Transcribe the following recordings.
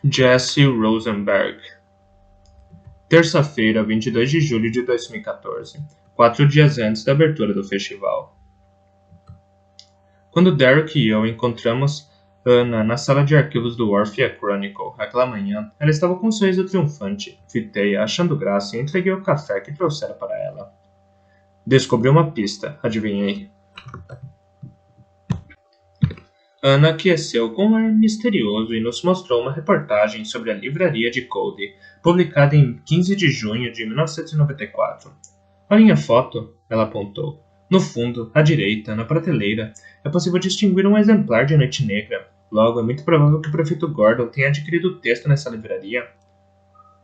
Jesse Rosenberg. Terça-feira, 22 de julho de 2014, 4 dias antes da abertura do festival. Quando Derek e eu encontramos Anna na sala de arquivos do Orphea Chronicle aquela manhã, ela estava com um sorriso triunfante. Fitei-a, achando graça, e entreguei o café que trouxera para ela. Descobri uma pista, adivinhei. Anna aqueceu com um ar misterioso e nos mostrou uma reportagem sobre a livraria de Cody, publicada em 15 de junho de 1994. Olhem a foto, ela apontou. No fundo, à direita, na prateleira, é possível distinguir um exemplar de Noite Negra. Logo, é muito provável que o prefeito Gordon tenha adquirido o texto nessa livraria.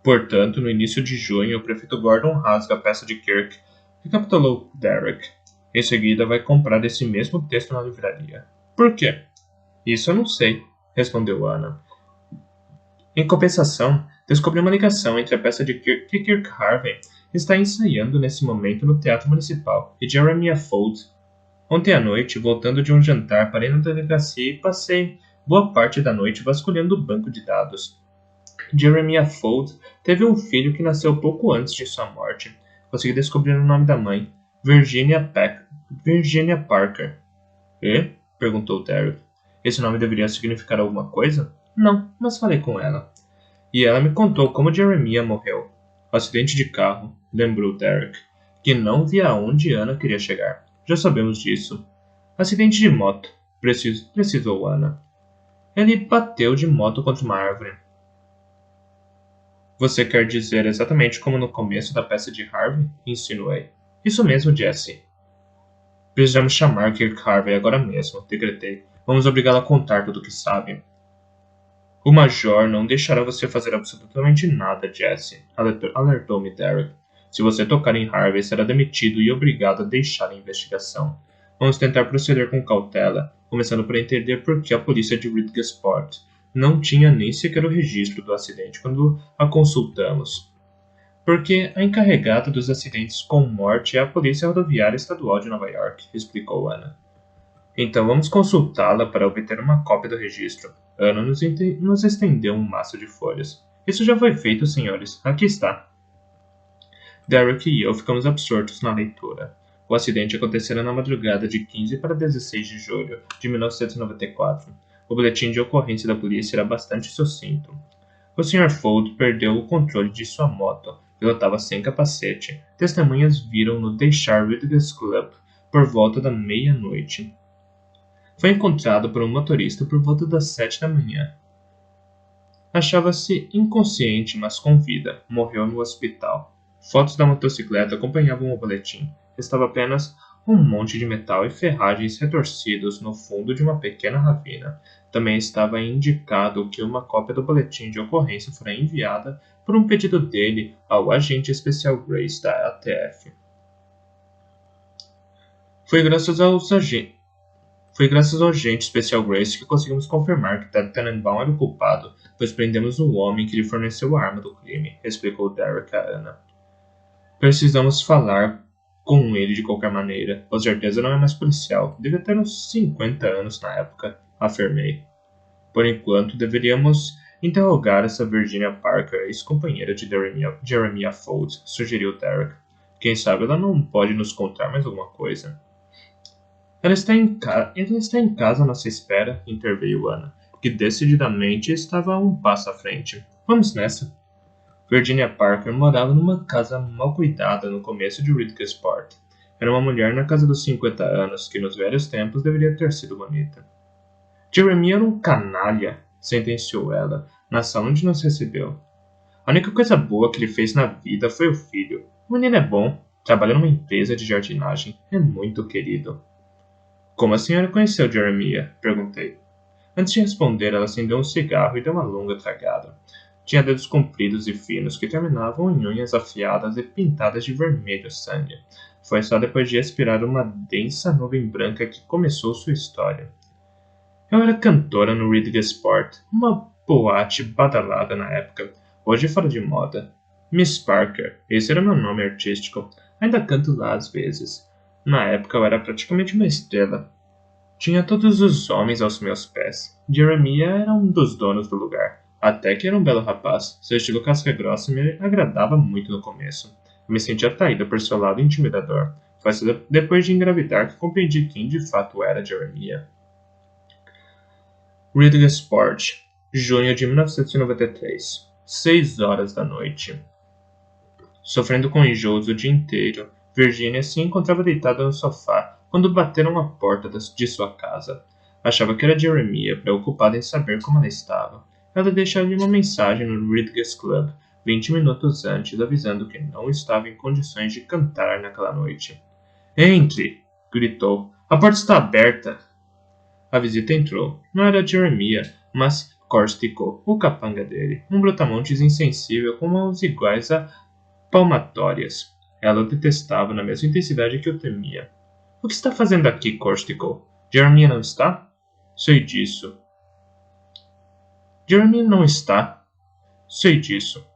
Portanto, no início de junho, o prefeito Gordon rasga a peça de Kirk, recapitulou Derek. Em seguida, vai comprar esse mesmo texto na livraria. Por quê? Isso eu não sei, respondeu Anna. Em compensação, descobri uma ligação entre a peça de Kirk que Kirk Harvey está ensaiando nesse momento no Teatro Municipal e Jeremiah Fuld. Ontem à noite, voltando de um jantar, parei na delegacia e passei boa parte da noite vasculhando o banco de dados. Jeremiah Fuld teve um filho que nasceu pouco antes de sua morte. Consegui descobrir o nome da mãe, Virginia Parker. E? Perguntou Derek. Esse nome deveria significar alguma coisa? Não, mas falei com ela. E ela me contou como Jeremiah morreu. Acidente de carro, lembrou Derek, que não via aonde Anna queria chegar. Já sabemos disso. Acidente de moto, precisou Anna. Ele bateu de moto contra uma árvore. Você quer dizer exatamente como no começo da peça de Harvey? Insinuei. Isso mesmo, Jesse. Precisamos chamar Kirk Harvey agora mesmo, decretei. Vamos obrigá-lo a contar tudo o que sabe. O Major não deixará você fazer absolutamente nada, Jesse, alertou-me Derek. Se você tocar em Harvey, será demitido e obrigado a deixar a investigação. Vamos tentar proceder com cautela, começando por entender por que a polícia de Ridgesport não tinha nem sequer o registro do acidente quando a consultamos. Porque a encarregada dos acidentes com morte é a Polícia Rodoviária Estadual de Nova York, explicou Anna. Então vamos consultá-la para obter uma cópia do registro. Anna nos estendeu um maço de folhas. Isso já foi feito, senhores. Aqui está. Derek e eu ficamos absortos na leitura. O acidente acontecera na madrugada de 15 para 16 de julho de 1994. O boletim de ocorrência da polícia era bastante sucinto. O Sr. Fuld perdeu o controle de sua moto. Pilotava sem capacete. Testemunhas viram-no deixar Ridges Club por volta da meia-noite. Foi encontrado por um motorista por volta das 7 da manhã. Achava-se inconsciente, mas com vida. Morreu no hospital. Fotos da motocicleta acompanhavam o boletim. Estava apenas um monte de metal e ferragens retorcidos no fundo de uma pequena ravina. Também estava indicado que uma cópia do boletim de ocorrência fora enviada por um pedido dele ao agente especial Grace da ATF. Foi graças ao agente especial Grace que conseguimos confirmar que Ted Tannenbaum era o culpado, pois prendemos o homem que lhe forneceu a arma do crime, explicou Derek a Anna. Precisamos falar com ele de qualquer maneira. Com certeza não é mais policial. Devia ter uns 50 anos na época, afirmei. Por enquanto, deveríamos interrogar essa Virginia Parker, ex-companheira de Jeremiah Fuld, sugeriu Derek. Quem sabe ela não pode nos contar mais alguma coisa. Ela está em casa à nossa espera, interveio Anna, que decididamente estava a um passo à frente. Vamos nessa. Virginia Parker morava numa casa mal cuidada no começo de Ridgesport. Era uma mulher na casa dos 50 anos, que nos velhos tempos deveria ter sido bonita. Jeremiah era um canalha, sentenciou ela, na sala onde nos recebeu. A única coisa boa que ele fez na vida foi o filho. O menino é bom, trabalha numa empresa de jardinagem, é muito querido. Como a senhora conheceu Jeremiah? Perguntei. Antes de responder, ela acendeu um cigarro e deu uma longa tragada. Tinha dedos compridos e finos que terminavam em unhas afiadas e pintadas de vermelho sangue. Foi só depois de expirar uma densa nuvem branca que começou sua história. Eu era cantora no Ridgesport, uma boate badalada na época, hoje fora de moda. Miss Parker, esse era meu nome artístico. Ainda canto lá às vezes. Na época eu era praticamente uma estrela. Tinha todos os homens aos meus pés. Jeremiah era um dos donos do lugar. Até que era um belo rapaz. Seu estilo casca-grossa me agradava muito no começo. Eu me sentia atraída por seu lado intimidador. Foi depois de engravidar que compreendi quem de fato era Jeremiah. Ridgesport, junho de 1993, 6 horas da noite. Sofrendo com enjoos o dia inteiro, Virginia se encontrava deitada no sofá quando bateram à porta de sua casa. Achava que era Jeremiah, preocupada em saber como ela estava. Ela deixara-lhe uma mensagem no Ridges Club 20 minutos antes, avisando que não estava em condições de cantar naquela noite. Entre! Gritou. A porta está aberta! A visita entrou. Não era Jeremiah, mas Corstico, o capanga dele, um brutamontes insensível com mãos iguais a palmatórias. Ela o detestava na mesma intensidade que o temia. O que está fazendo aqui, Corstico? Jeremiah não está? Sei disso. Jeremiah não está? Sei disso.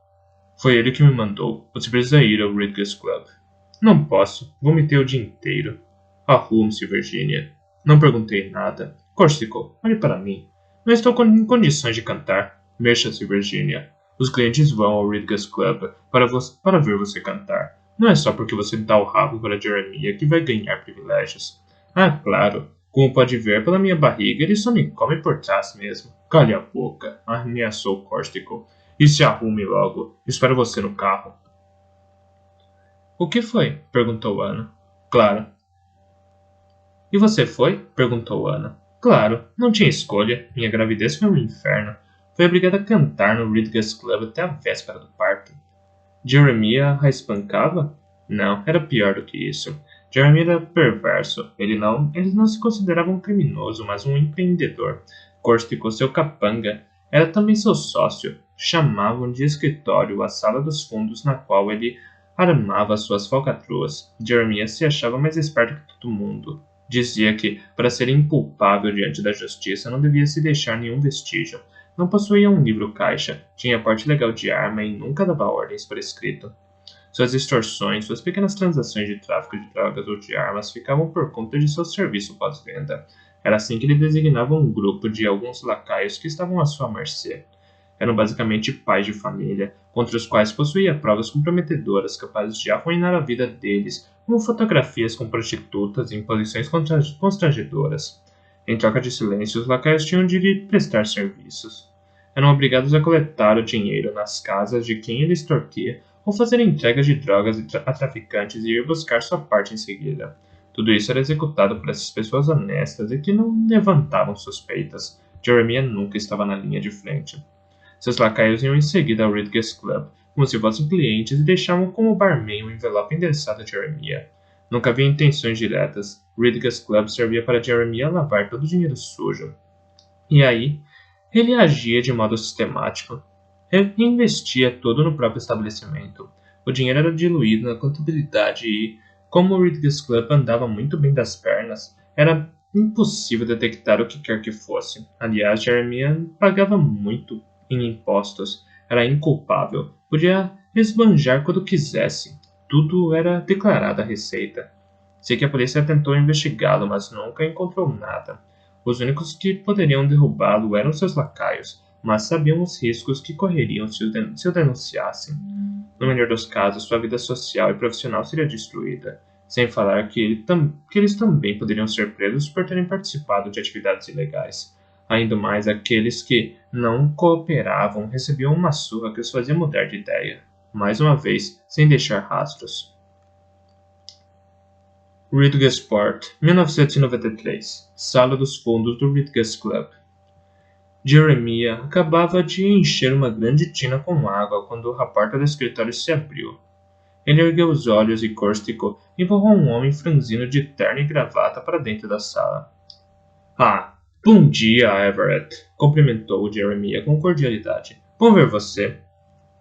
Foi ele que me mandou. Você precisa ir ao Ridges Club. Não posso. Vomitei o dia inteiro. Arrume-se, Virginia. Não perguntei nada. Corstico, olhe para mim. Não estou em condições de cantar. Mexa-se, Virginia. Os clientes vão ao Ridges Club para ver você cantar. Não é só porque você dá o rabo para Jeremiah que vai ganhar privilégios. Ah, claro. Como pode ver pela minha barriga, ele só me come por trás mesmo. Cale a boca, ameaçou Corstico. E se arrume logo. Espero você no carro. O que foi? Perguntou Ana. Claro. E você foi? Perguntou Ana. Claro, não tinha escolha. Minha gravidez foi um inferno. Fui obrigada a cantar no Ridges Club até a véspera do parto. Jeremiah a espancava? Não, era pior do que isso. Jeremiah era perverso. Ele não se considerava um criminoso, mas um empreendedor. Corstico, seu capanga, era também seu sócio. Chamavam de escritório a sala dos fundos na qual ele armava suas falcatruas. Jeremiah se achava mais esperto que todo mundo. Dizia que, para ser inculpável diante da justiça, não devia se deixar nenhum vestígio. Não possuía um livro-caixa, tinha porte legal de arma e nunca dava ordens por escrito. Suas extorsões, suas pequenas transações de tráfico de drogas ou de armas ficavam por conta de seu serviço pós-venda. Era assim que ele designava um grupo de alguns lacaios que estavam à sua mercê. Eram basicamente pais de família, contra os quais possuía provas comprometedoras capazes de arruinar a vida deles, como fotografias com prostitutas em posições constrangedoras. Em troca de silêncio, os lacaios tinham de lhe prestar serviços. Eram obrigados a coletar o dinheiro nas casas de quem ele extorquia ou fazer entregas de drogas a traficantes e ir buscar sua parte em seguida. Tudo isso era executado por essas pessoas honestas e que não levantavam suspeitas. Jeremiah nunca estava na linha de frente. Seus lacaios iam em seguida ao Ridges Club, como se fossem clientes, e deixavam como barman um envelope endereçado a Jeremiah. Nunca havia intenções diretas. Ridges Club servia para Jeremiah lavar todo o dinheiro sujo. E aí, ele agia de modo sistemático. Ele investia todo no próprio estabelecimento. O dinheiro era diluído na contabilidade e, como o Ridges Club andava muito bem das pernas, era impossível detectar o que quer que fosse. Aliás, Jeremiah pagava muito em impostos. Era inculpável. Podia esbanjar quando quisesse. Tudo era declarado à receita. Sei que a polícia tentou investigá-lo, mas nunca encontrou nada. Os únicos que poderiam derrubá-lo eram seus lacaios, mas sabiam os riscos que correriam se o denunciassem. No melhor dos casos, sua vida social e profissional seria destruída, sem falar que eles também poderiam ser presos por terem participado de atividades ilegais. Ainda mais, aqueles que não cooperavam recebiam uma surra que os fazia mudar de ideia, mais uma vez, sem deixar rastros. Ridgesport, 1993, Sala dos Fundos do Ridges Club. Jeremiah acabava de encher uma grande tina com água quando a porta do escritório se abriu. Ele ergueu os olhos e Corstico empurrou um homem franzino de terno e gravata para dentro da sala. Ah, bom dia, Everett, cumprimentou Jeremiah com cordialidade. Bom ver você.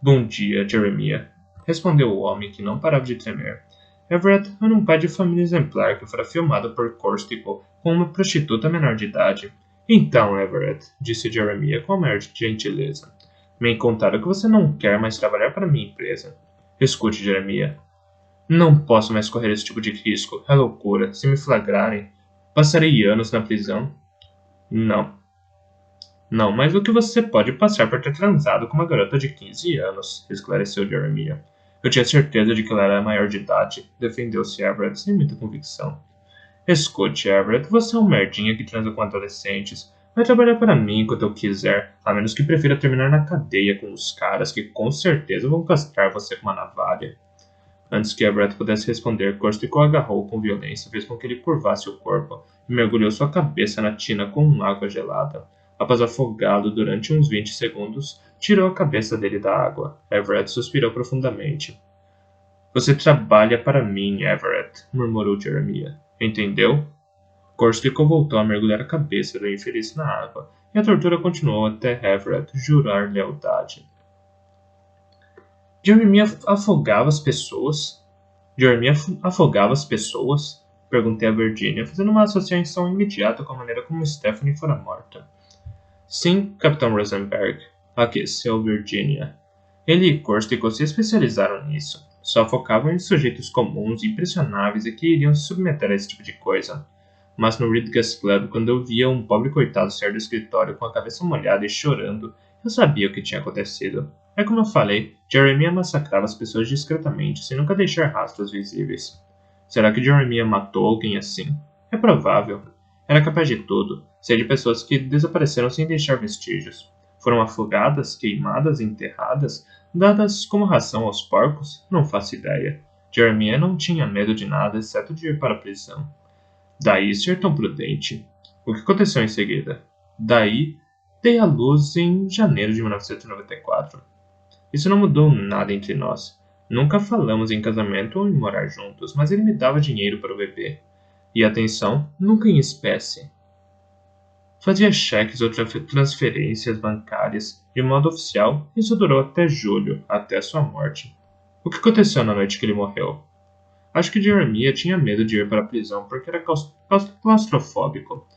Bom dia, Jeremiah, respondeu o homem que não parava de tremer. Everett era um pai de família exemplar que fora filmado por Corstico com uma prostituta menor de idade. Então, Everett, disse Jeremiah com a maior gentileza, me contaram que você não quer mais trabalhar para minha empresa. Escute, Jeremiah. Não posso mais correr esse tipo de risco. É loucura. Se me flagrarem, passarei anos na prisão. Não. Não, mas o que você pode passar por ter transado com uma garota de 15 anos, esclareceu Jeremiah. Eu tinha certeza de que ela era maior de idade, defendeu-se Everett sem muita convicção. Escute, Everett, você é um merdinha que transa com adolescentes. Vai trabalhar para mim enquanto eu quiser, a menos que prefira terminar na cadeia com os caras que com certeza vão castrar você com uma navalha. Antes que Everett pudesse responder, Corstico o agarrou com violência, fez com que ele curvasse o corpo e mergulhou sua cabeça na tina com água gelada. Após afogá-lo durante uns 20 segundos, tirou a cabeça dele da água. Everett suspirou profundamente. Você trabalha para mim, Everett, murmurou Jeremiah. Entendeu? Corstico voltou a mergulhar a cabeça do infeliz na água, e a tortura continuou até Everett jurar lealdade. Jeremiah afogava as pessoas? Jeremiah afogava as pessoas? Perguntei a Virginia, fazendo uma associação imediata com a maneira como Stephanie fora morta. Sim, Capitão Rosenberg, aqueceu Virginia. Ele e Corstico se especializaram nisso. Só focavam em sujeitos comuns e impressionáveis e que iriam se submeter a esse tipo de coisa. Mas no Reed Gas Club, quando eu via um pobre coitado sair do escritório com a cabeça molhada e chorando, eu sabia o que tinha acontecido. É como eu falei, Jeremiah massacrava as pessoas discretamente, sem nunca deixar rastros visíveis. Será que Jeremiah matou alguém assim? É provável. Era capaz de tudo, ser de pessoas que desapareceram sem deixar vestígios. Foram afogadas, queimadas, enterradas, dadas como ração aos porcos? Não faço ideia. Jeremiah não tinha medo de nada, exceto de ir para a prisão. Daí ser tão prudente. O que aconteceu em seguida? Daí, dei à luz em janeiro de 1994. Isso não mudou nada entre nós. Nunca falamos em casamento ou em morar juntos, mas ele me dava dinheiro para o bebê. E atenção, nunca em espécie. Fazia cheques ou transferências bancárias de modo oficial e isso durou até julho, até sua morte. O que aconteceu na noite que ele morreu? Acho que Jeremiah tinha medo de ir para a prisão porque era claustrofóbico.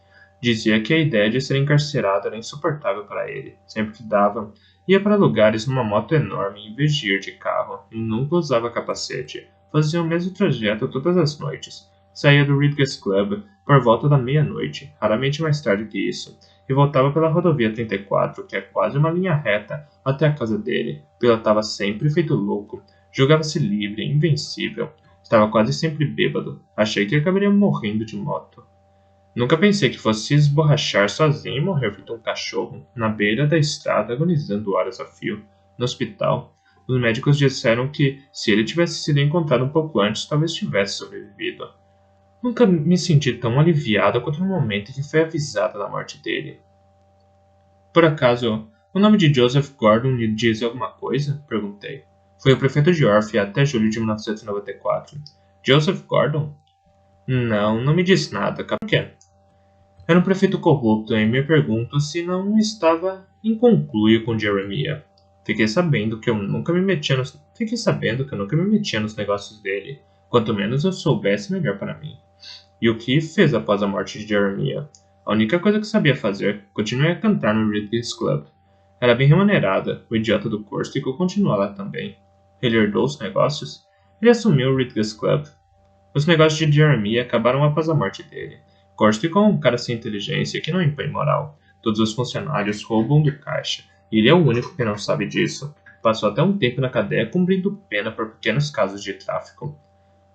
Dizia que a ideia de ser encarcerado era insuportável para ele. Sempre que dava, ia para lugares numa moto enorme em vez de ir de carro, e nunca usava capacete. Fazia o mesmo trajeto todas as noites. Saía do Ridges Club por volta da meia-noite, raramente mais tarde que isso, e voltava pela rodovia 34, que é quase uma linha reta, até a casa dele. Pilotava sempre feito louco. Jogava-se livre, invencível. Estava quase sempre bêbado. Achei que acabaria morrendo de moto. Nunca pensei que fosse se esborrachar sozinho e morrer feito um cachorro, na beira da estrada, agonizando horas a fio. No hospital, os médicos disseram que, se ele tivesse sido encontrado um pouco antes, talvez tivesse sobrevivido. Nunca me senti tão aliviado quanto no momento em que foi avisada da morte dele. Por acaso, o nome de Joseph Gordon lhe diz alguma coisa? Perguntei. Foi o prefeito de Orphe até julho de 1994. Joseph Gordon? Não me diz nada. Por quê? Era um prefeito corrupto e me pergunto se não estava em conluio com Jeremiah. Fiquei sabendo que eu nunca me metia nos negócios dele. Quanto menos eu soubesse, melhor para mim. E o que fez após a morte de Jeremiah? A única coisa que sabia fazer, continuei a cantar no Ridges Club. Era bem remunerada, o idiota do Corstico continua lá também. Ele herdou os negócios? Ele assumiu o Ridges Club. Os negócios de Jeremiah acabaram após a morte dele. Corstico é um cara sem inteligência que não impõe moral. Todos os funcionários roubam do caixa, e ele é o único que não sabe disso. Passou até um tempo na cadeia cumprindo pena por pequenos casos de tráfico.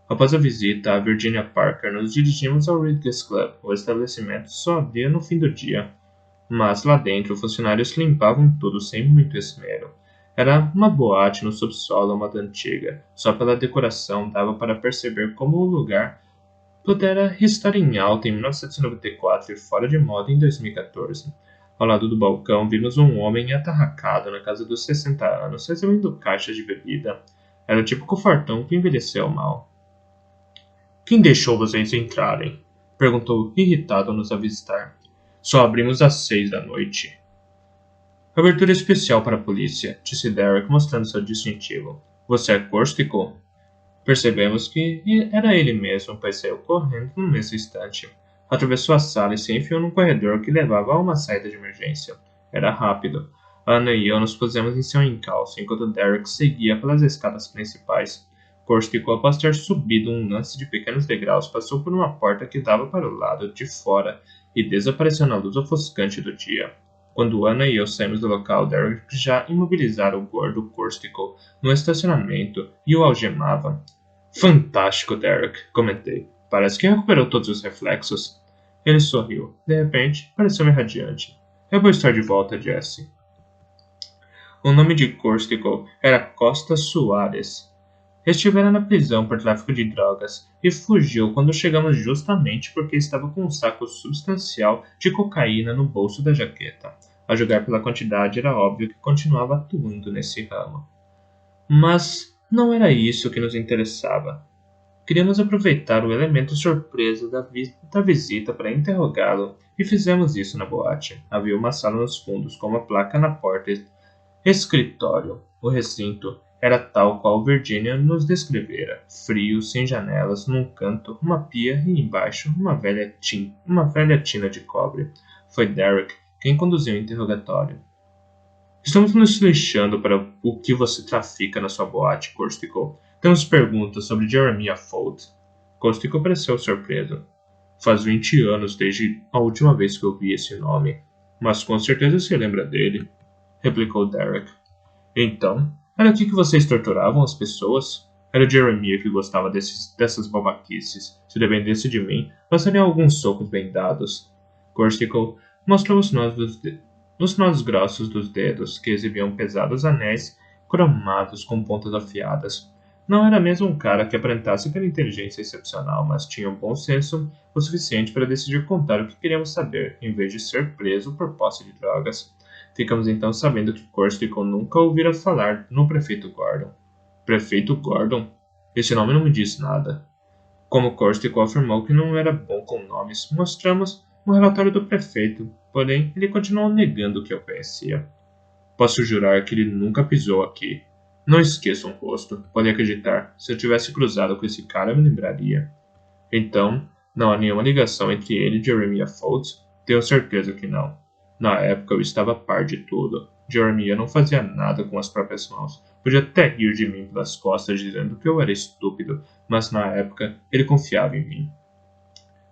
Após a visita a Virginia Parker, nos dirigimos ao Ridges Club. O estabelecimento só abria no fim do dia. Mas lá dentro, funcionários limpavam tudo sem muito esmero. Era uma boate no subsolo, uma da antiga. Só pela decoração dava para perceber como o lugar pudera estar em alta em 1994 e fora de moda em 2014. Ao lado do balcão, vimos um homem atarracado na casa dos 60 anos, recebendo caixas de bebida. Era o típico fartão que envelheceu mal. Quem deixou vocês entrarem? Perguntou irritado ao nos avistar. Só abrimos às 6 da noite. Abertura especial para a polícia, disse Derek mostrando seu distintivo. Você é Corstico? Percebemos que era ele mesmo, pois saiu correndo no mesmo instante. Atravessou a sala e se enfiou num corredor que levava a uma saída de emergência. Era rápido. Anna e eu nos pusemos em seu encalço, enquanto Derek seguia pelas escadas principais. Corstico, após ter subido um lance de pequenos degraus, passou por uma porta que dava para o lado de fora e desapareceu na luz ofuscante do dia. Quando Ana e eu saímos do local, Derek já imobilizara o gordo Corstical no estacionamento e o algemava. Fantástico, Derek, comentei. Parece que recuperou todos os reflexos. Ele sorriu. De repente, pareceu-me radiante. Eu vou estar de volta, Jesse. O nome de Corstical era Costa Soares. Estivera na prisão por tráfico de drogas e fugiu quando chegamos justamente porque estava com um saco substancial de cocaína no bolso da jaqueta. A julgar pela quantidade, era óbvio que continuava atuando nesse ramo. Mas não era isso que nos interessava. Queríamos aproveitar o elemento surpresa da visita para interrogá-lo e fizemos isso na boate. Havia uma sala nos fundos com uma placa na porta. Escritório. O recinto era tal qual Virginia nos descrevera. Frio, sem janelas, num canto, uma pia e embaixo uma velha tina de cobre. Foi Derek quem conduziu o interrogatório. Estamos nos lixando para o que você trafica na sua boate, Corstical. Temos perguntas sobre Jeremiah Ford. Corstical pareceu surpreso. Faz 20 anos desde a última vez que eu vi esse nome. Mas com certeza se lembra dele, replicou Derek. Então, era aqui que vocês torturavam as pessoas? Era Jeremiah que gostava dessas babaquices. Se dependesse de mim, bastaria alguns socos bem dados. Corstical mostrou os nós grossos dos dedos, que exibiam pesados anéis cromados com pontas afiadas. Não era mesmo um cara que aparentasse pela inteligência excepcional, mas tinha um bom senso o suficiente para decidir contar o que queríamos saber, em vez de ser preso por posse de drogas. Ficamos então sabendo que Corstical nunca ouvira falar no prefeito Gordon. Prefeito Gordon? Esse nome não me diz nada. Como Corstical afirmou que não era bom com nomes, mostramos um relatório do prefeito, porém ele continuou negando que eu conhecia. Posso jurar que ele nunca pisou aqui. Não esqueça um rosto, pode acreditar. Se eu tivesse cruzado com esse cara, eu me lembraria. Então, não há nenhuma ligação entre ele e Jeremiah Foltz? Tenho certeza que não. Na época eu estava a par de tudo. Jeremiah não fazia nada com as próprias mãos. Podia até rir de mim pelas costas dizendo que eu era estúpido, mas na época ele confiava em mim.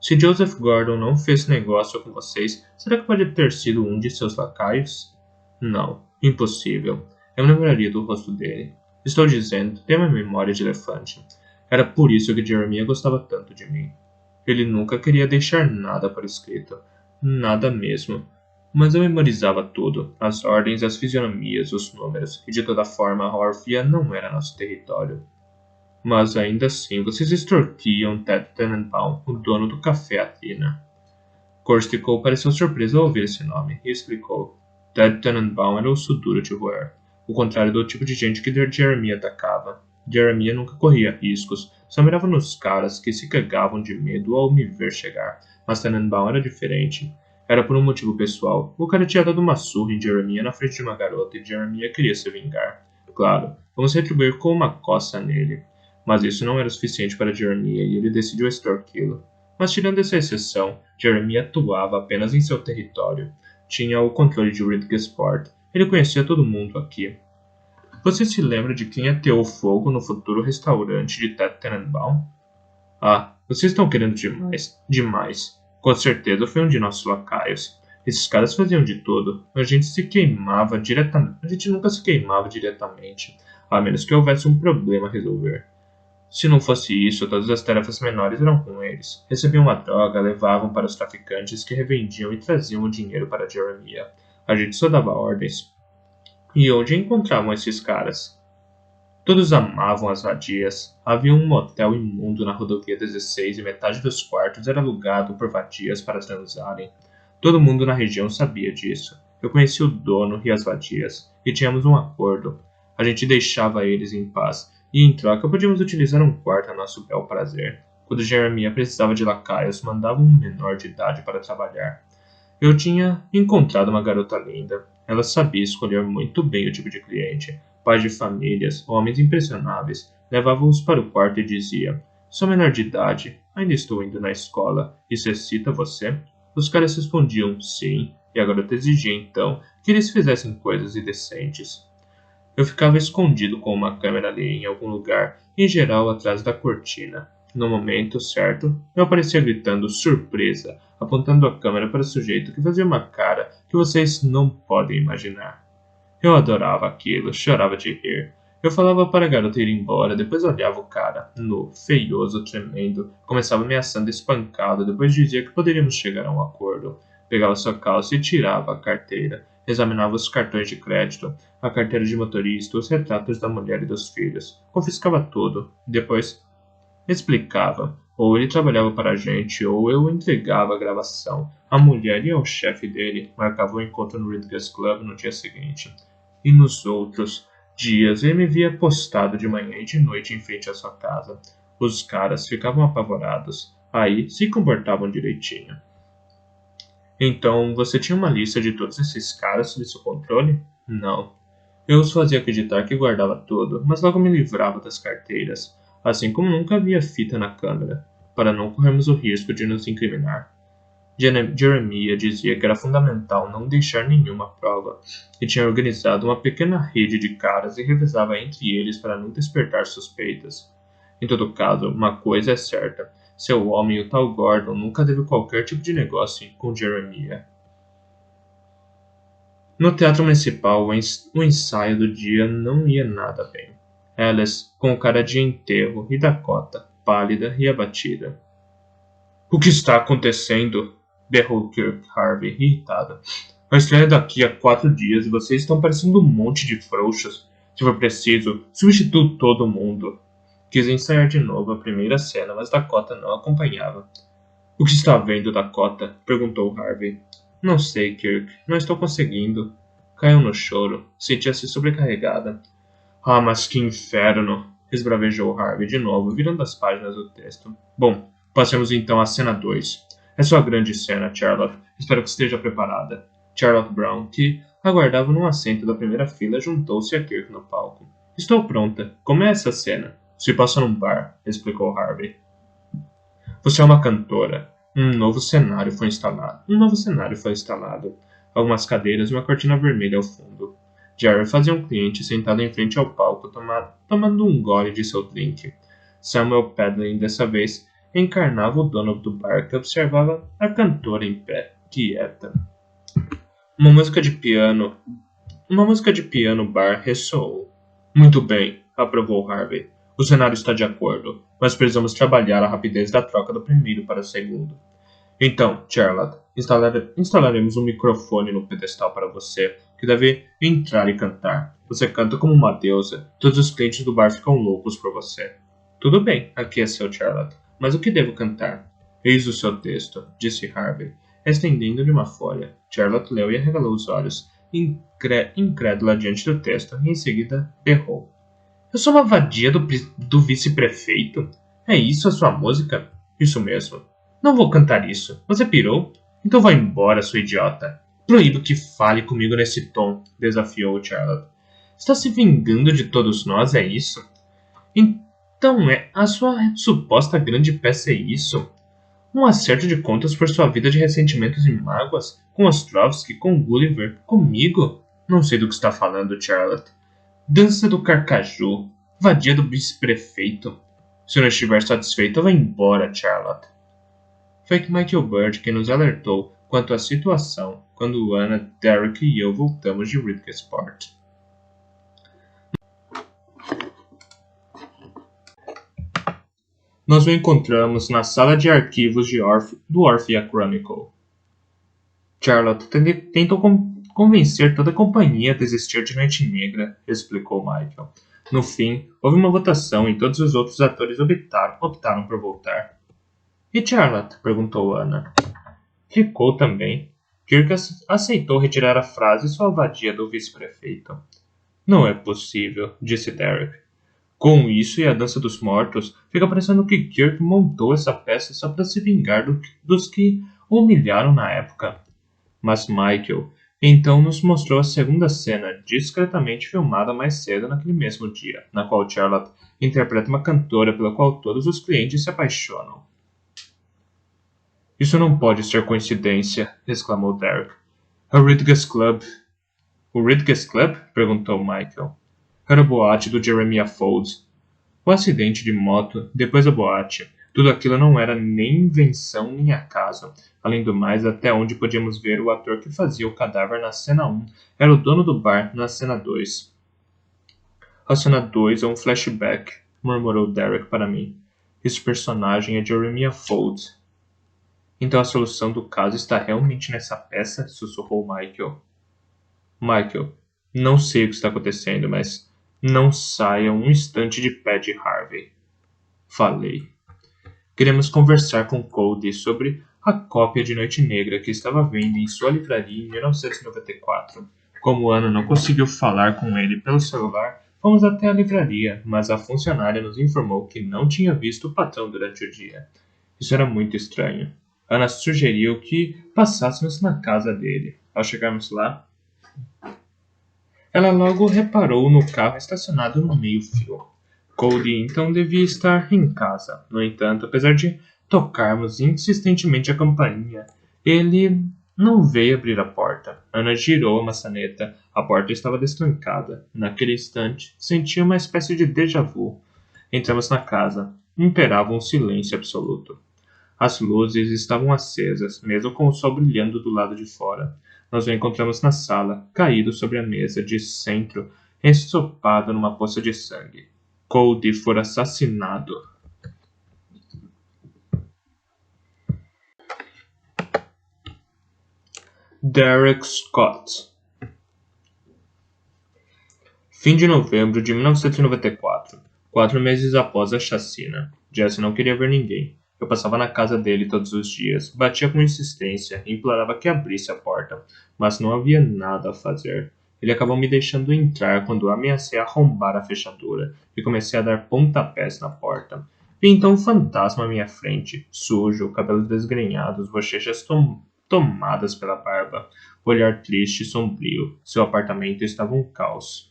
Se Joseph Gordon não fez negócio com vocês, será que pode ter sido um de seus lacaios? Não, impossível. Eu me lembraria do rosto dele. Estou dizendo, tenho uma memória de elefante. Era por isso que Jeremiah gostava tanto de mim. Ele nunca queria deixar nada por escrito. Nada mesmo. Mas eu memorizava tudo. As ordens, as fisionomias, os números. E de toda forma, Horfia não era nosso território. Mas ainda assim, vocês extorquiam Ted Tenenbaum, o dono do Café Athena. Corstical pareceu surpreso ao ouvir esse nome, e explicou. Ted Tenenbaum era osso duro de roer. O contrário do tipo de gente que Jeremiah atacava. Jeremiah nunca corria riscos, só mirava nos caras que se cagavam de medo ao me ver chegar. Mas Tenenbaum era diferente. Era por um motivo pessoal. O cara tinha dado uma surra em Jeremiah na frente de uma garota e Jeremiah queria se vingar. Claro, vamos retribuir com uma coça nele. Mas isso não era suficiente para Jeremiah e ele decidiu extorquí-lo. Mas tirando essa exceção, Jeremiah atuava apenas em seu território. Tinha o controle de Ridgesport. Ele conhecia todo mundo aqui. Você se lembra de quem ateou fogo no futuro restaurante de Ted Tenenbaum? Ah, vocês estão querendo demais. Demais. Com certeza foi um de nossos lacaios. Esses caras faziam de tudo. A gente nunca se queimava diretamente, a menos que houvesse um problema a resolver. Se não fosse isso, todas as tarefas menores eram com eles. Recebiam a droga, levavam para os traficantes que revendiam e traziam o dinheiro para Jeremiah. A gente só dava ordens. E onde encontravam esses caras? Todos amavam as vadias. Havia um motel imundo na rodovia 16 e metade dos quartos era alugado por vadias para transarem. Todo mundo na região sabia disso. Eu conhecia o dono e as vadias, e tínhamos um acordo. A gente deixava eles em paz, e em troca podíamos utilizar um quarto a nosso bel prazer. Quando Jeremiah precisava de lacaios, mandava um menor de idade para trabalhar. Eu tinha encontrado uma garota linda. Ela sabia escolher muito bem o tipo de cliente. Pais de famílias, homens impressionáveis. Levava-os para o quarto e dizia: sou menor de idade, ainda estou indo na escola. Isso excita você? Os caras respondiam sim, e a garota exigia então que eles fizessem coisas indecentes. Eu ficava escondido com uma câmera ali em algum lugar, em geral atrás da cortina. No momento certo, eu aparecia gritando surpresa, apontando a câmera para o sujeito que fazia uma cara que vocês não podem imaginar. Eu adorava aquilo, chorava de rir. Eu falava para a garota ir embora, depois olhava o cara, nu, feioso, tremendo, começava ameaçando espancá-lo, depois dizia que poderíamos chegar a um acordo. Pegava sua calça e tirava a carteira. Examinava os cartões de crédito, a carteira de motorista, os retratos da mulher e dos filhos. Confiscava tudo. Depois explicava. Ou ele trabalhava para a gente, ou eu entregava a gravação. A mulher e o chefe dele marcavam um encontro no Ridges Club no dia seguinte. E nos outros dias ele me via postado de manhã e de noite em frente à sua casa. Os caras ficavam apavorados. Aí se comportavam direitinho. Então, você tinha uma lista de todos esses caras sob seu controle? Não. Eu os fazia acreditar que guardava tudo, mas logo me livrava das carteiras, assim como nunca havia fita na câmera, para não corrermos o risco de nos incriminar. Jeremiah dizia que era fundamental não deixar nenhuma prova, e tinha organizado uma pequena rede de caras e revezava entre eles para não despertar suspeitas. Em todo caso, uma coisa é certa: seu homem, o tal Gordon, nunca teve qualquer tipo de negócio com Jeremiah. No teatro municipal, o ensaio do dia não ia nada bem. Alice, com cara de enterro, e Dakota, pálida e abatida. O que está acontecendo? Berrou Kirk Harvey, irritado. A estreia é daqui a 4 dias e vocês estão parecendo um monte de frouxos. Se for preciso, substituo todo mundo. Quis ensaiar de novo a primeira cena, mas Dakota não acompanhava. O que está vendo, Dakota? Perguntou Harvey. Não sei, Kirk. Não estou conseguindo. Caiu no choro. Sentia-se sobrecarregada. Ah, mas que inferno! Esbravejou Harvey de novo, virando as páginas do texto. Bom, passemos então à cena 2. É sua grande cena, Charlotte. Espero que esteja preparada. Charlotte Brown, que aguardava num assento da primeira fila, juntou-se a Kirk no palco. Estou pronta. Como é essa cena? Se passa num bar, explicou Harvey. Você é uma cantora. Um novo cenário foi instalado. Algumas cadeiras e uma cortina vermelha ao fundo. Jerry fazia um cliente sentado em frente ao palco, tomando um gole de seu drink. Samuel Padlin, dessa vez, encarnava o dono do bar que observava a cantora em pé, quieta. Uma música de piano bar ressoou. Muito bem, aprovou Harvey. O cenário está de acordo, mas precisamos trabalhar a rapidez da troca do primeiro para o segundo. Então, Charlotte, instalaremos um microfone no pedestal para você, que deve entrar e cantar. Você canta como uma deusa. Todos os clientes do bar ficam loucos por você. Tudo bem, aqueceu Charlotte. Mas o que devo cantar? Eis o seu texto, disse Harvey, estendendo-lhe uma folha. Charlotte leu e arregalou os olhos, incrédula diante do texto, e em seguida berrou. Eu sou uma vadia do vice-prefeito? É isso a sua música? Isso mesmo. Não vou cantar isso. Você pirou? Então vá embora, sua idiota. Proíbo que fale comigo nesse tom, desafiou Charlotte. Está se vingando de todos nós, é isso? Então a sua suposta grande peça é isso? Um acerto de contas por sua vida de ressentimentos e mágoas? Com Ostrovsky, com Gulliver, comigo? Não sei do que está falando, Charlotte. Dança do Carcaju, vadia do vice-prefeito. Se não estiver satisfeito, vá embora, Charlotte. Foi Michael Bird quem nos alertou quanto à situação quando Anna, Derek e eu voltamos de Ridgesport. Nós o encontramos na sala de arquivos do Orphea Chronicle. Charlotte tentou convencer toda a companhia a desistir de Noite Negra, explicou Michael. No fim, houve uma votação e todos os outros atores optaram por voltar. E Charlotte? Perguntou Anna. Ficou também. Kirk aceitou retirar a frase sua vadia do vice-prefeito. Não é possível, disse Derek. Com isso e a Dança dos Mortos, fica parecendo que Kirk montou essa peça só para se vingar dos que o humilharam na época. Mas Michael então nos mostrou a segunda cena, discretamente filmada mais cedo naquele mesmo dia, na qual Charlotte interpreta uma cantora pela qual todos os clientes se apaixonam. Isso não pode ser coincidência, exclamou Derek. O Ridges Club? O Ridges Club? Perguntou Michael. Era o boate do Jeremiah Folds. O acidente de moto, depois da boate. Tudo aquilo não era nem invenção nem acaso. Além do mais, até onde podíamos ver, o ator que fazia o cadáver na cena 1 era o dono do bar na cena 2. A cena 2 é um flashback, murmurou Derek para mim. Esse personagem é Jeremiah Ford. Então a solução do caso está realmente nessa peça? Sussurrou Michael. Michael, não sei o que está acontecendo, mas não saia um instante de pé de Harvey. Falei. Queremos conversar com Cody sobre a cópia de Noite Negra que estava vendo em sua livraria em 1994. Como Ana não conseguiu falar com ele pelo celular, fomos até a livraria, mas a funcionária nos informou que não tinha visto o patrão durante o dia. Isso era muito estranho. Ana sugeriu que passássemos na casa dele. Ao chegarmos lá, ela logo reparou no carro estacionado no meio-fio. Cody então devia estar em casa. No entanto, apesar de tocarmos insistentemente a campainha, ele não veio abrir a porta. Ana girou a maçaneta. A porta estava destrancada. Naquele instante, senti uma espécie de déjà vu. Entramos na casa. Imperava um silêncio absoluto. As luzes estavam acesas, mesmo com o sol brilhando do lado de fora. Nós o encontramos na sala, caído sobre a mesa de centro, ensopado numa poça de sangue. Cody fora assassinado. Derek Scott. Fim de novembro de 1994. 4 meses após a chacina. Jesse não queria ver ninguém. Eu passava na casa dele todos os dias, batia com insistência e implorava que abrisse a porta, mas não havia nada a fazer. Ele acabou me deixando entrar quando ameacei arrombar a fechadura e comecei a dar pontapés na porta. Vi então um fantasma à minha frente, sujo, cabelos desgrenhados, bochechas tomadas pela barba, olhar triste e sombrio. Seu apartamento estava um caos.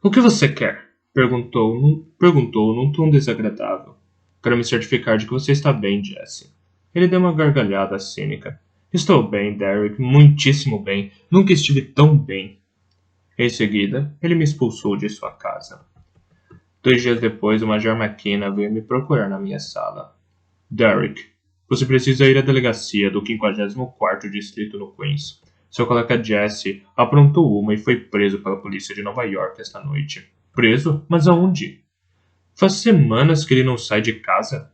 O que você quer? Perguntou num tom desagradável. Quero me certificar de que você está bem, Jesse. Ele deu uma gargalhada cínica. Estou bem, Derek, muitíssimo bem. Nunca estive tão bem. Em seguida, ele me expulsou de sua casa. 2 dias depois, o Major McKenna veio me procurar na minha sala. Derek, você precisa ir à delegacia do 54º Distrito no Queens. Seu colega Jesse aprontou uma e foi preso pela polícia de Nova York esta noite. Preso? Mas aonde? Faz semanas que ele não sai de casa.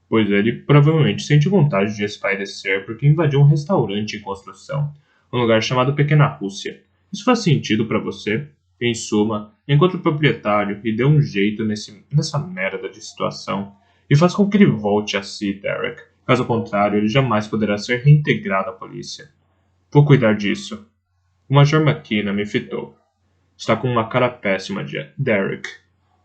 Pois ele provavelmente sente vontade de espairecer porque invadiu um restaurante em construção, um lugar chamado Pequena Rússia. Isso faz sentido para você? Em suma, encontre o proprietário e dê um jeito nessa merda de situação. E faz com que ele volte a si, Derek. Caso contrário, ele jamais poderá ser reintegrado à polícia. Vou cuidar disso. O Major McKenna me fitou. Está com uma cara péssima, Derek.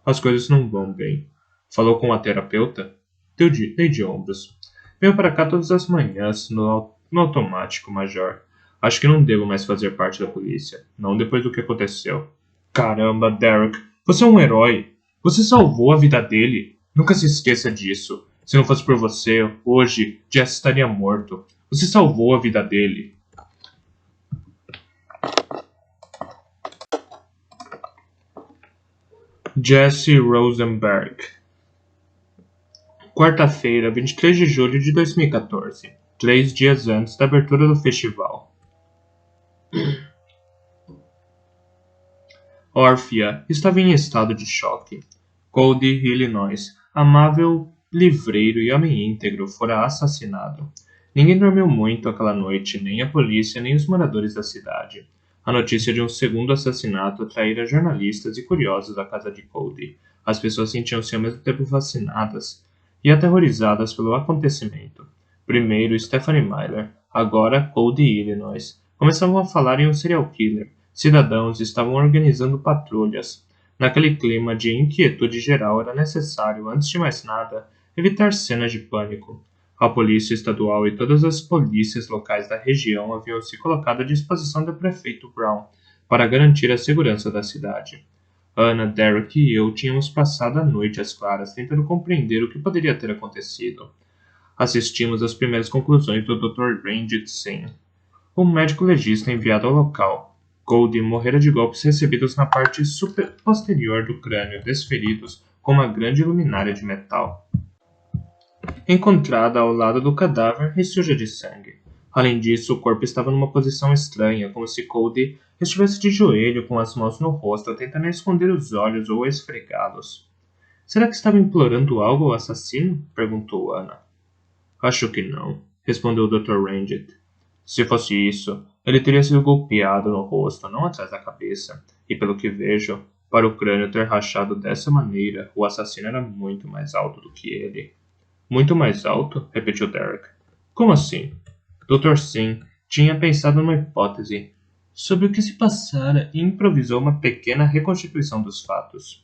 As coisas não vão bem. Falou com a terapeuta? Dei de ombros. Venho para cá todas as manhãs, no automático, Major. Acho que não devo mais fazer parte da polícia. Não depois do que aconteceu. Caramba, Derek. Você é um herói. Você salvou a vida dele. Nunca se esqueça disso. Se não fosse por você, hoje, Jesse estaria morto. Você salvou a vida dele. Jesse Rosenberg. Quarta-feira, 23 de julho de 2014, 3 dias antes da abertura do festival. Orphea estava em estado de choque. Cody, Illinois, amável livreiro e homem íntegro, fora assassinado. Ninguém dormiu muito aquela noite, nem a polícia, nem os moradores da cidade. A notícia de um segundo assassinato atraíra jornalistas e curiosos à casa de Cody. As pessoas sentiam-se ao mesmo tempo fascinadas e aterrorizadas pelo acontecimento. Primeiro Stephanie Myler, agora Cody e Illinois, começavam a falar em um serial killer. Cidadãos estavam organizando patrulhas. Naquele clima de inquietude geral era necessário, antes de mais nada, evitar cenas de pânico. A polícia estadual e todas as polícias locais da região haviam se colocado à disposição do prefeito Brown para garantir a segurança da cidade. Anna, Derek e eu tínhamos passado a noite às claras tentando compreender o que poderia ter acontecido. Assistimos às primeiras conclusões do Dr. Ranjit Singh, o médico legista enviado ao local. Cody morrera de golpes recebidos na parte posterior do crânio, desferidos com uma grande luminária de metal, encontrada ao lado do cadáver e suja de sangue. Além disso, o corpo estava numa posição estranha, como se Cody estivesse de joelho com as mãos no rosto, tentando esconder os olhos ou esfregá-los. Será que estava implorando algo ao assassino? Perguntou Anna. Acho que não, respondeu o Dr. Ranget. Se fosse isso, ele teria sido golpeado no rosto, não atrás da cabeça, e pelo que vejo, para o crânio ter rachado dessa maneira, o assassino era muito mais alto do que ele. Muito mais alto? Repetiu Derek. Como assim? Dr. Sim tinha pensado numa hipótese sobre o que se passara e improvisou uma pequena reconstituição dos fatos.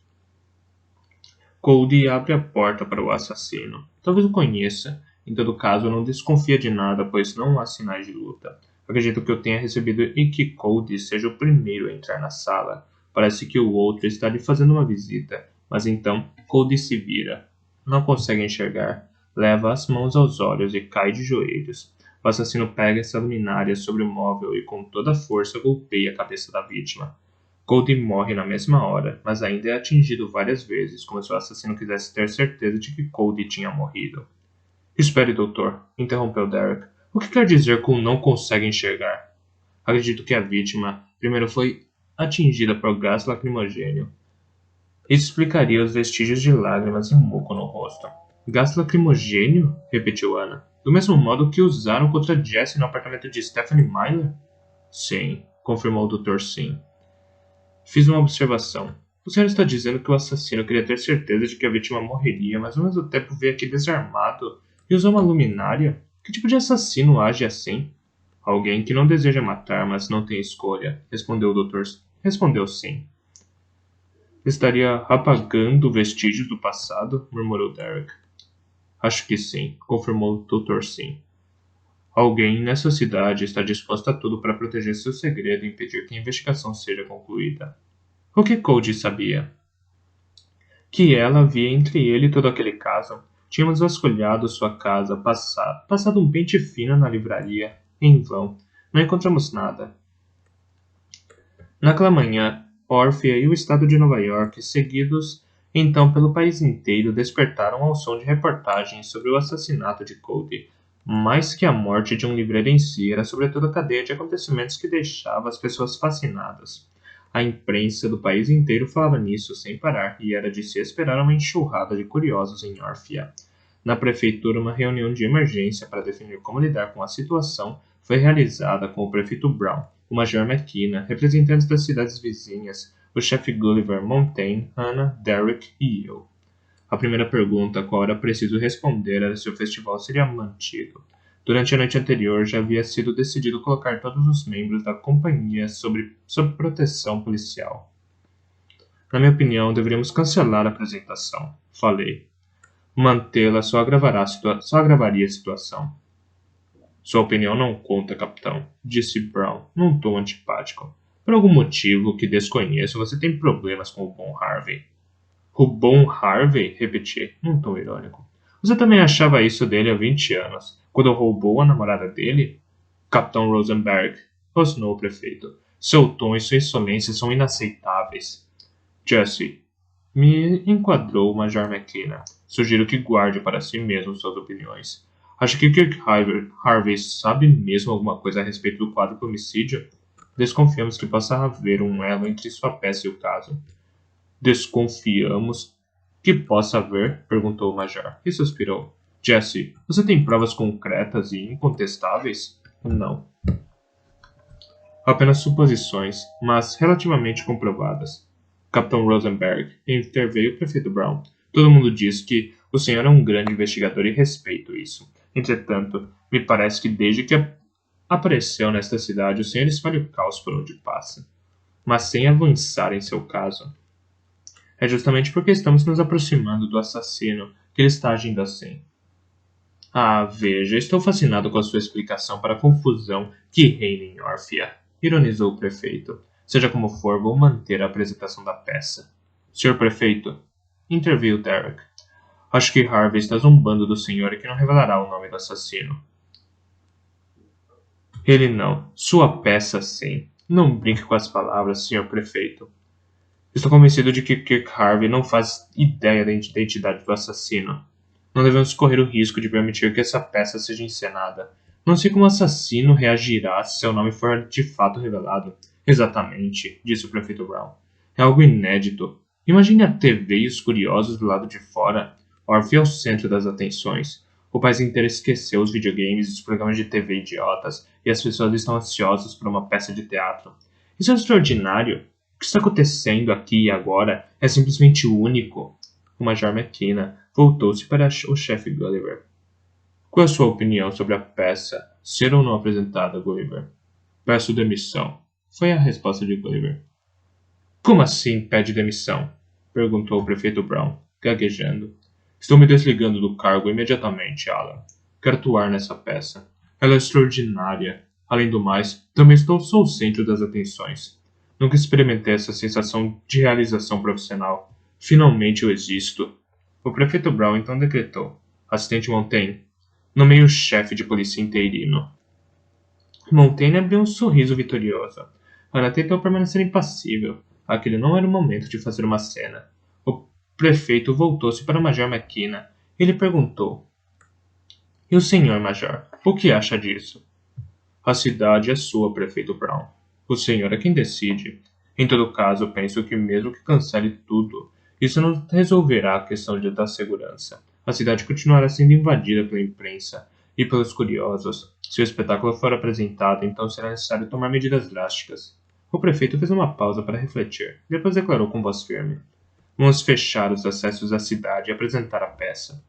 Cody abre a porta para o assassino. Talvez o conheça. Em todo caso, não desconfia de nada, pois não há sinais de luta. Acredito que eu tenha recebido e que Cody seja o primeiro a entrar na sala. Parece que o outro está lhe fazendo uma visita, mas então Cody se vira. Não consegue enxergar. Leva as mãos aos olhos e cai de joelhos. O assassino pega essa luminária sobre o móvel e com toda a força golpeia a cabeça da vítima. Cody morre na mesma hora, mas ainda é atingido várias vezes, como se o assassino quisesse ter certeza de que Cody tinha morrido. Espere, doutor, interrompeu Derek. O que quer dizer com não consegue enxergar? Acredito que a vítima primeiro foi atingida por gás lacrimogênio. Isso explicaria os vestígios de lágrimas e muco no rosto. Gás lacrimogênio? Repetiu Anna. Do mesmo modo que usaram contra Jessie no apartamento de Stephanie Myler? Sim, confirmou o Dr. Sim. Fiz uma observação. O senhor está dizendo que o assassino queria ter certeza de que a vítima morreria, mas ao mesmo tempo veio aqui desarmado e usou uma luminária? Que tipo de assassino age assim? Alguém que não deseja matar, mas não tem escolha, respondeu o doutor. Respondeu sim. Estaria apagando vestígios do passado? Murmurou Derek. Acho que sim, confirmou o Dr. Sim. Alguém nessa cidade está disposto a tudo para proteger seu segredo e impedir que a investigação seja concluída. O que Cody sabia? Que ela havia entre ele e todo aquele caso. Tínhamos vasculhado sua casa, passado um pente fino na livraria. Em vão. Não encontramos nada. Naquela manhã, Orphea e o estado de Nova York, seguidos então pelo país inteiro, despertaram ao som de reportagens sobre o assassinato de Cody. Mais que a morte de um livreiro em si, era sobretudo a cadeia de acontecimentos que deixava as pessoas fascinadas. A imprensa do país inteiro falava nisso sem parar, e era de se esperar uma enxurrada de curiosos em Orphea. Na prefeitura, uma reunião de emergência para definir como lidar com a situação foi realizada com o prefeito Brown, o major McKenna, representantes das cidades vizinhas, o chefe Gulliver, Montaigne, Hannah, Derek e eu. A primeira pergunta a qual era preciso responder era se o festival seria mantido. Durante a noite anterior já havia sido decidido colocar todos os membros da companhia sob proteção policial. Na minha opinião, deveríamos cancelar a apresentação, falei. Mantê-la só agravaria a situação. Sua opinião não conta, capitão, disse Brown, num tom antipático. Por algum motivo que desconheço, você tem problemas com o bom Harvey. O bom Harvey? Repeti, num tom irônico. Você também achava isso dele há 20 anos, quando roubou a namorada dele? Capitão Rosenberg, rosnou o prefeito. Seu tom e sua insolência são inaceitáveis. Jesse, me enquadrou o Major McKenna. Sugiro que guarde para si mesmo suas opiniões. Acha que Kirk Harvey sabe mesmo alguma coisa a respeito do quádruplo homicídio? Desconfiamos que possa haver um elo entre sua peça e o caso. Desconfiamos que possa haver? Perguntou o Major e suspirou. Jesse, você tem provas concretas e incontestáveis? Não. Apenas suposições, mas relativamente comprovadas. Capitão Rosenberg, interveio o prefeito Brown. Todo mundo diz que o senhor é um grande investigador e respeito isso. Entretanto, me parece que desde que apareceu nesta cidade, o senhor espalha o caos por onde passa. Mas sem avançar em seu caso. É justamente porque estamos nos aproximando do assassino que ele está agindo assim. Ah, veja, estou fascinado com a sua explicação para a confusão que reina em Orphea, ironizou o prefeito. Seja como for, vou manter a apresentação da peça. Senhor prefeito, interviu Derek. Acho que Harvey está zombando do senhor e que não revelará o nome do assassino. Ele não. Sua peça, sim. Não brinque com as palavras, senhor prefeito. Estou convencido de que Kirk Harvey não faz ideia da identidade do assassino. Não devemos correr o risco de permitir que essa peça seja encenada. Não sei como o assassino reagirá se seu nome for de fato revelado. Exatamente, disse o prefeito Brown. É algo inédito. Imagine a TV e os curiosos do lado de fora. Orphe é o centro das atenções. O país inteiro esqueceu os videogames e os programas de TV idiotas, e as pessoas estão ansiosas por uma peça de teatro. Isso é extraordinário. O que está acontecendo aqui e agora é simplesmente único. O Major McKenna voltou-se para o chefe Gulliver. Qual é a sua opinião sobre a peça ser ou não apresentada, Gulliver? Peço demissão. Foi a resposta de Gulliver. Como assim pede demissão? Perguntou o prefeito Brown, gaguejando. Estou me desligando do cargo imediatamente, Alan. Quero atuar nessa peça. Ela é extraordinária. Além do mais, também sou o centro das atenções. Nunca experimentei essa sensação de realização profissional. Finalmente eu existo. O prefeito Brown então decretou. Assistente Montaigne, nomeie o chefe de polícia interino. Montaigne abriu um sorriso vitorioso. Ana tentou permanecer impassível. Aquele não era o momento de fazer uma cena. O prefeito voltou-se para o Major McKenna e lhe perguntou. E o senhor, Major, o que acha disso? A cidade é sua, prefeito Brown. O senhor é quem decide. Em todo caso, penso que mesmo que cancele tudo, isso não resolverá a questão da segurança. A cidade continuará sendo invadida pela imprensa e pelos curiosos. Se o espetáculo for apresentado, então será necessário tomar medidas drásticas. O prefeito fez uma pausa para refletir. Depois declarou com voz firme. Vamos fechar os acessos à cidade e apresentar a peça.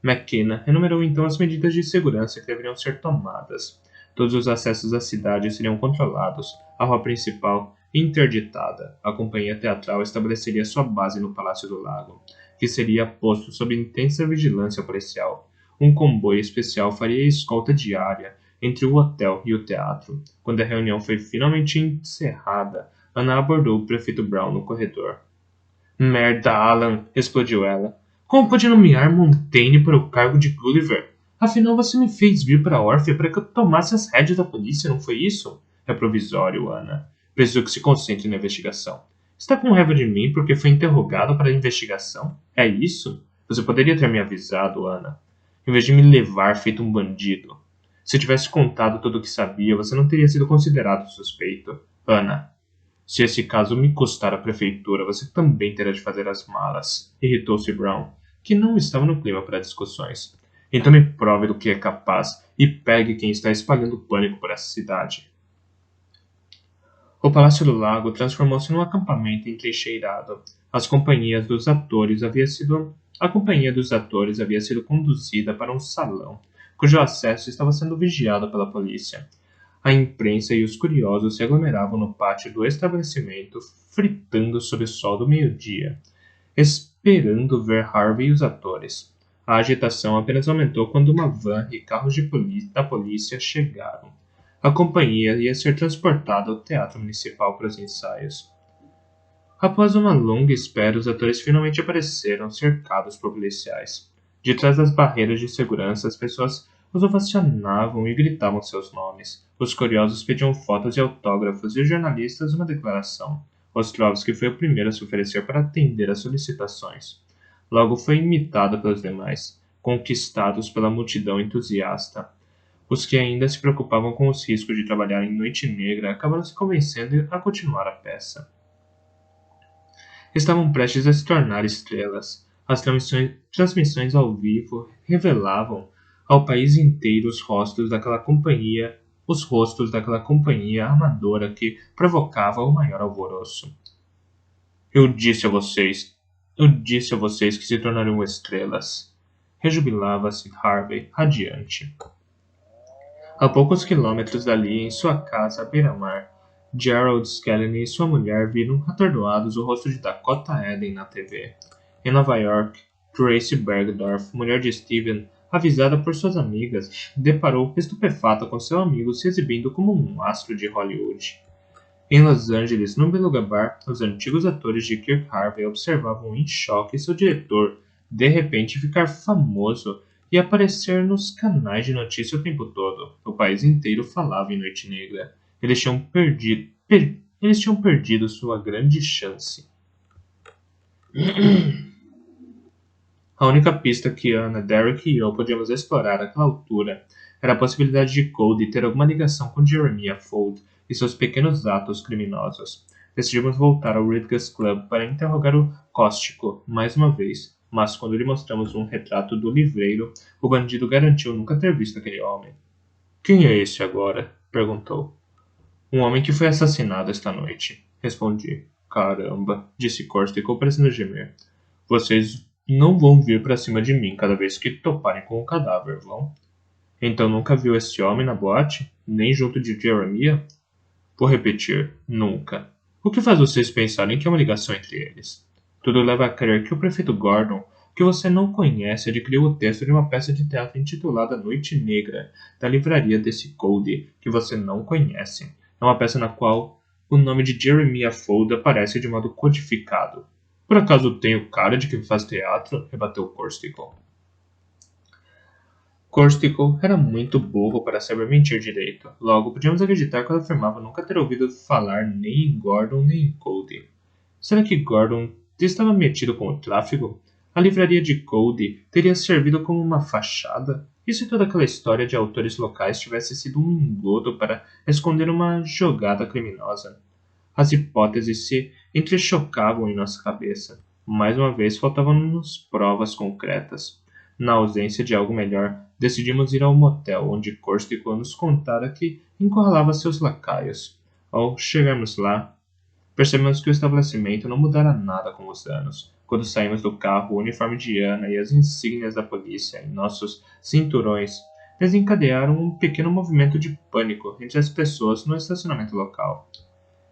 McKenna enumerou então as medidas de segurança que deveriam ser tomadas. Todos os acessos à cidade seriam controlados, a rua principal interditada. A companhia teatral estabeleceria sua base no Palácio do Lago, que seria posto sob intensa vigilância policial. Um comboio especial faria escolta diária entre o hotel e o teatro. Quando a reunião foi finalmente encerrada, Ana abordou o prefeito Brown no corredor. Merda, Alan! Explodiu ela. Como pode nomear Montaigne para o cargo de Gulliver? Afinal, você me fez vir para Orphe para que eu tomasse as rédeas da polícia, não foi isso? É provisório, Ana. Preciso que se concentre na investigação. Está com raiva de mim porque foi interrogado para a investigação? É isso? Você poderia ter me avisado, Ana. Em vez de me levar feito um bandido. Se tivesse contado tudo o que sabia, você não teria sido considerado suspeito. Ana, se esse caso me custar a prefeitura, você também terá de fazer as malas. Irritou-se Brown, que não estava no clima para discussões. Então me prove do que é capaz e pegue quem está espalhando pânico por essa cidade. O Palácio do Lago transformou-se num acampamento entrincheirado. A companhia dos atores havia sido conduzida para um salão, cujo acesso estava sendo vigiado pela polícia. A imprensa e os curiosos se aglomeravam no pátio do estabelecimento, fritando sob o sol do meio-dia, esperando ver Harvey e os atores. A agitação apenas aumentou quando uma van e carros da polícia chegaram. A companhia ia ser transportada ao Teatro Municipal para os ensaios. Após uma longa espera, os atores finalmente apareceram, cercados por policiais. De trás das barreiras de segurança, as pessoas os ovacionavam e gritavam seus nomes. Os curiosos pediam fotos e autógrafos e os jornalistas uma declaração. Ostrovsky foi o primeiro a se oferecer para atender às solicitações. Logo foi imitado pelos demais, conquistados pela multidão entusiasta. Os que ainda se preocupavam com os riscos de trabalhar em Noite Negra acabaram se convencendo a continuar a peça. Estavam prestes a se tornar estrelas. As transmissões ao vivo revelavam ao país inteiro os rostos daquela companhia amadora que provocava o maior alvoroço. Eu disse a vocês que se tornariam estrelas. Rejubilava-se Harvey, radiante. A poucos quilômetros dali, em sua casa à beira-mar, Gerald Scalene e sua mulher viram atordoados o rosto de Dakota Eden na TV. Em Nova York, Tracy Bergdorf, mulher de Steven, avisada por suas amigas, deparou estupefata com seu amigo se exibindo como um astro de Hollywood. Em Los Angeles, no Beluga Bar, os antigos atores de Kirk Harvey observavam em choque seu diretor, de repente, ficar famoso e aparecer nos canais de notícia o tempo todo. O país inteiro falava em Noite Negra. Eles tinham Eles tinham perdido sua grande chance. A única pista que Anna, Derek e eu podíamos explorar àquela altura era a possibilidade de Cody ter alguma ligação com Jeremiah Fold e seus pequenos atos criminosos. Decidimos voltar ao Ridges Club para interrogar o Cóstico mais uma vez, mas quando lhe mostramos um retrato do livreiro, o bandido garantiu nunca ter visto aquele homem. Quem é esse agora? Perguntou. Um homem que foi assassinado esta noite, respondi. Caramba, disse Corstical parecendo gemer. Vocês não vão vir para cima de mim cada vez que toparem com o cadáver, vão? Então nunca viu esse homem na boate? Nem junto de Jeremiah? Vou repetir, nunca. O que faz vocês pensarem que há uma ligação entre eles? Tudo leva a crer que o prefeito Gordon, que você não conhece, adquiriu o texto de uma peça de teatro intitulada Noite Negra, da livraria desse Cody, que você não conhece. É uma peça na qual o nome de Jeremiah Fold aparece de modo codificado. Por acaso tenho cara de quem faz teatro? Rebateu Corstical. Corstical era muito burro para saber mentir direito. Logo, podíamos acreditar quando afirmava nunca ter ouvido falar nem em Gordon nem em Cody. Será que Gordon estava metido com o tráfico? A livraria de Cody teria servido como uma fachada? E se toda aquela história de autores locais tivesse sido um engodo para esconder uma jogada criminosa? As hipóteses se entrechocavam em nossa cabeça. Mais uma vez faltavam-nos provas concretas. Na ausência de algo melhor, decidimos ir ao motel onde Corstical nos contara que encurralava seus lacaios. Ao chegarmos lá, percebemos que o estabelecimento não mudara nada com os anos. Quando saímos do carro, o uniforme de Ana e as insígnias da polícia em nossos cinturões desencadearam um pequeno movimento de pânico entre as pessoas no estacionamento local.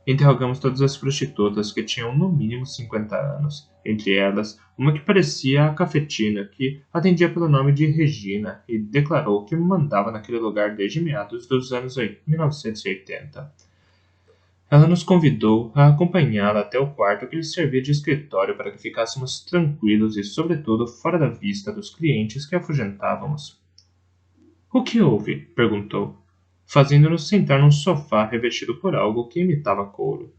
Interrogamos todas as prostitutas que tinham no mínimo 50 anos, entre elas uma que parecia a cafetina, que atendia pelo nome de Regina e declarou que mandava naquele lugar desde meados dos anos 1980. Ela nos convidou a acompanhá-la até o quarto que lhe servia de escritório para que ficássemos tranquilos e, sobretudo, fora da vista dos clientes que afugentávamos. O que houve? Perguntou, fazendo-nos sentar num sofá revestido por algo que imitava couro.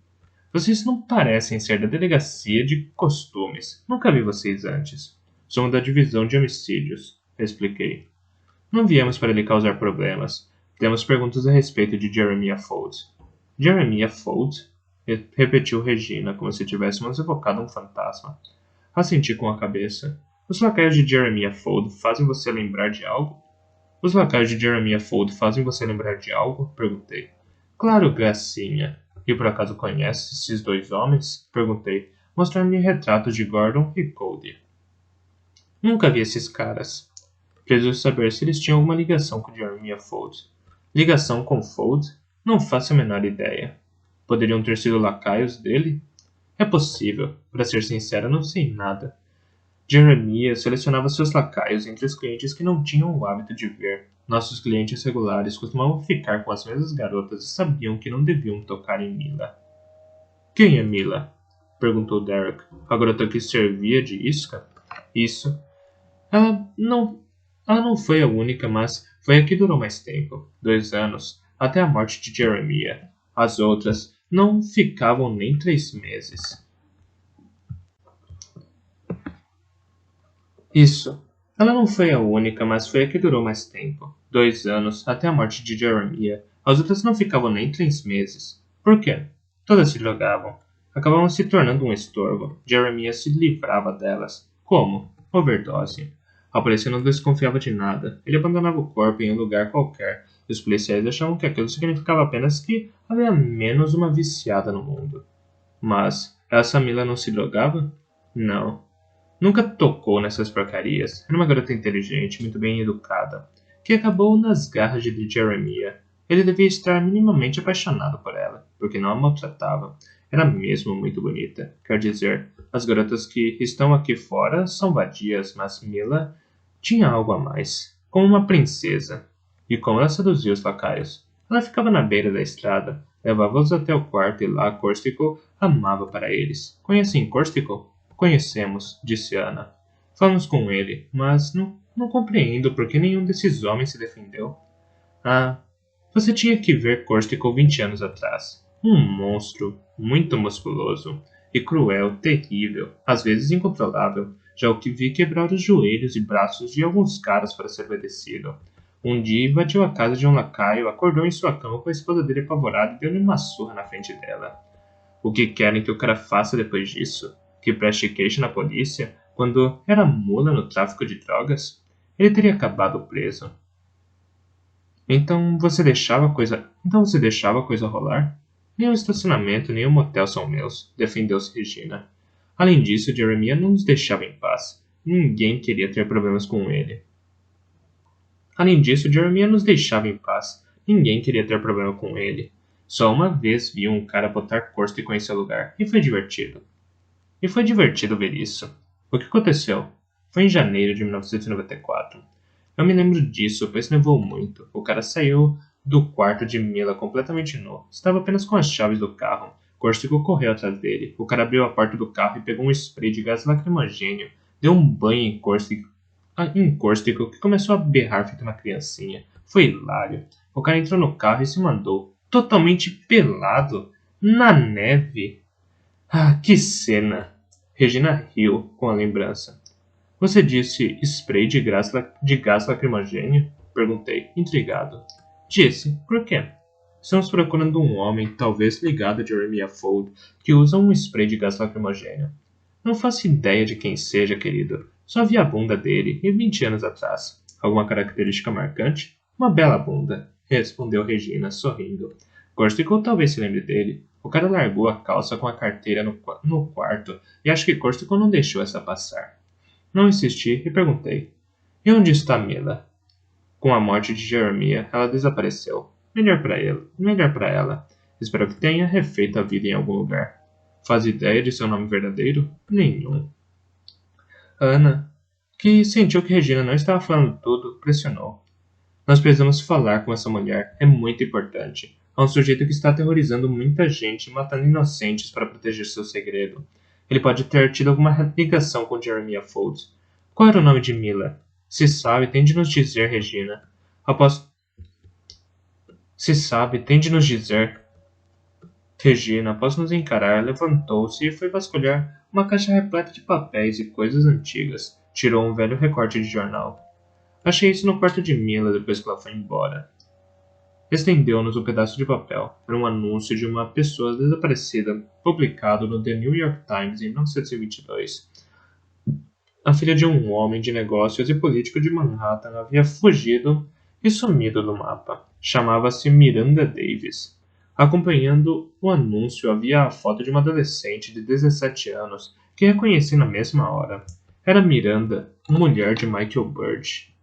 Vocês não parecem ser da delegacia de costumes. Nunca vi vocês antes. Somos da divisão de homicídios, expliquei. Não viemos para lhe causar problemas. Temos perguntas a respeito de Jeremiah Fold. Jeremiah Fold? Repetiu Regina, como se tivéssemos evocado um fantasma. Assenti com a cabeça. Os lacaios de Jeremiah Fold fazem você lembrar de algo? Os lacaios de Jeremiah Fold fazem você lembrar de algo? Perguntei. Claro, gracinha. E por acaso conhece esses dois homens? Perguntei, mostrando-lhe retratos de Gordon e Cody. Nunca vi esses caras. Preciso saber se eles tinham alguma ligação com Jeremiah Fold. Ligação com Fold? Não faço a menor ideia. Poderiam ter sido lacaios dele? É possível. Para ser sincera, não sei nada. Jeremiah selecionava seus lacaios entre os clientes que não tinham o hábito de ver. Nossos clientes regulares costumavam ficar com as mesmas garotas e sabiam que não deviam tocar em Mila. Quem é Mila? Perguntou Derek. A garota que servia de isca? Isso. Ela não foi a única, mas foi a que durou mais tempo. 2 anos. Até a morte de Jeremiah. As outras não ficavam nem 3 meses. Isso. Ela não foi a única, mas foi a que durou mais tempo. 2 anos, até a morte de Jeremiah. As outras não ficavam nem 3 meses. Por quê? Todas se drogavam. Acabavam se tornando um estorvo. Jeremiah se livrava delas. Como? Overdose. A polícia não desconfiava de nada. Ele abandonava o corpo em um lugar qualquer. E os policiais achavam que aquilo significava apenas que havia menos uma viciada no mundo. Mas essa Mila não se drogava? Não. Nunca tocou nessas porcarias. Era uma garota inteligente, muito bem educada, que acabou nas garras de Jeremiah. Ele devia estar minimamente apaixonado por ela, porque não a maltratava. Era mesmo muito bonita. Quer dizer, as garotas que estão aqui fora são vadias, mas Mila tinha algo a mais. Como uma princesa. E como ela seduzia os lacaios. Ela ficava na beira da estrada, levava-os até o quarto e lá Corstical amava para eles. Conhecem Corstical? Conhecemos, disse Ana. Falamos com ele, mas não compreendo por que nenhum desses homens se defendeu. Ah, você tinha que ver Corstical 20 anos atrás. Um monstro muito musculoso e cruel, terrível, às vezes incontrolável. Já o que vi quebrar os joelhos e braços de alguns caras para ser obedecido. Um dia invadiu a casa de um lacaio, acordou em sua cama com a esposa dele apavorada e deu-lhe uma surra na frente dela. O que querem que o cara faça depois disso? Que preste queixa na polícia quando era mula no tráfico de drogas? Ele teria acabado preso. Então você deixava a coisa rolar? Nem o estacionamento nem o motel são meus, defendeu-se Regina. Além disso, Jeremiah não nos deixava em paz. Ninguém queria ter problemas com ele. Além disso, Jeremiah nos deixava em paz. Ninguém queria ter problema com ele. Só uma vez vi um cara botar Corstico em seu lugar, e foi divertido. E foi divertido ver isso. O que aconteceu? Foi em janeiro de 1994. Eu me lembro disso, pois nevou muito. O cara saiu do quarto de Mila completamente nu. Estava apenas com as chaves do carro. Corstico correu atrás dele. O cara abriu a porta do carro e pegou um spray de gás lacrimogêneo. Deu um banho em Corstico, que começou a berrar feito uma criancinha. Foi hilário. O cara entrou no carro e se mandou, totalmente pelado, na neve. Ah, que cena! Regina riu com a lembrança. Você disse spray de gás lacrimogêneo? Perguntei, intrigado. Disse, por quê? Estamos procurando um homem, talvez ligado a Jeremiah Fold, que usa um spray de gás lacrimogêneo. Não faço ideia de quem seja, querido. Só vi a bunda dele, e 20 anos atrás. Alguma característica marcante? Uma bela bunda, respondeu Regina, sorrindo. Corstico talvez se lembre dele. O cara largou a calça com a carteira no quarto, e acho que Corstico não deixou essa passar. Não insisti e perguntei. E onde está Mila? Com a morte de Jeremiah, ela desapareceu. Melhor para ela. Espero que tenha refeito a vida em algum lugar. Faz ideia de seu nome verdadeiro? Nenhum. Ana, que sentiu que Regina não estava falando tudo, pressionou. Nós precisamos falar com essa mulher. É muito importante. É um sujeito que está aterrorizando muita gente e matando inocentes para proteger seu segredo. Ele pode ter tido alguma ligação com Jeremiah Fold. Qual era o nome de Mila? Se sabe, tem de nos dizer, Regina. Após... Se sabe, tem de nos dizer. Regina, após nos encarar, levantou-se e foi vasculhar uma caixa repleta de papéis e coisas antigas. Tirou um velho recorte de jornal. Achei isso no quarto de Mila depois que ela foi embora. Estendeu-nos um pedaço de papel. Era um anúncio de uma pessoa desaparecida, publicado no The New York Times em 1922. A filha de um homem de negócios e político de Manhattan havia fugido e sumido do mapa. Chamava-se Miranda Davis. Acompanhando o anúncio havia a foto de uma adolescente de 17 anos que reconheci na mesma hora. Era Miranda, mulher de Michael Bird.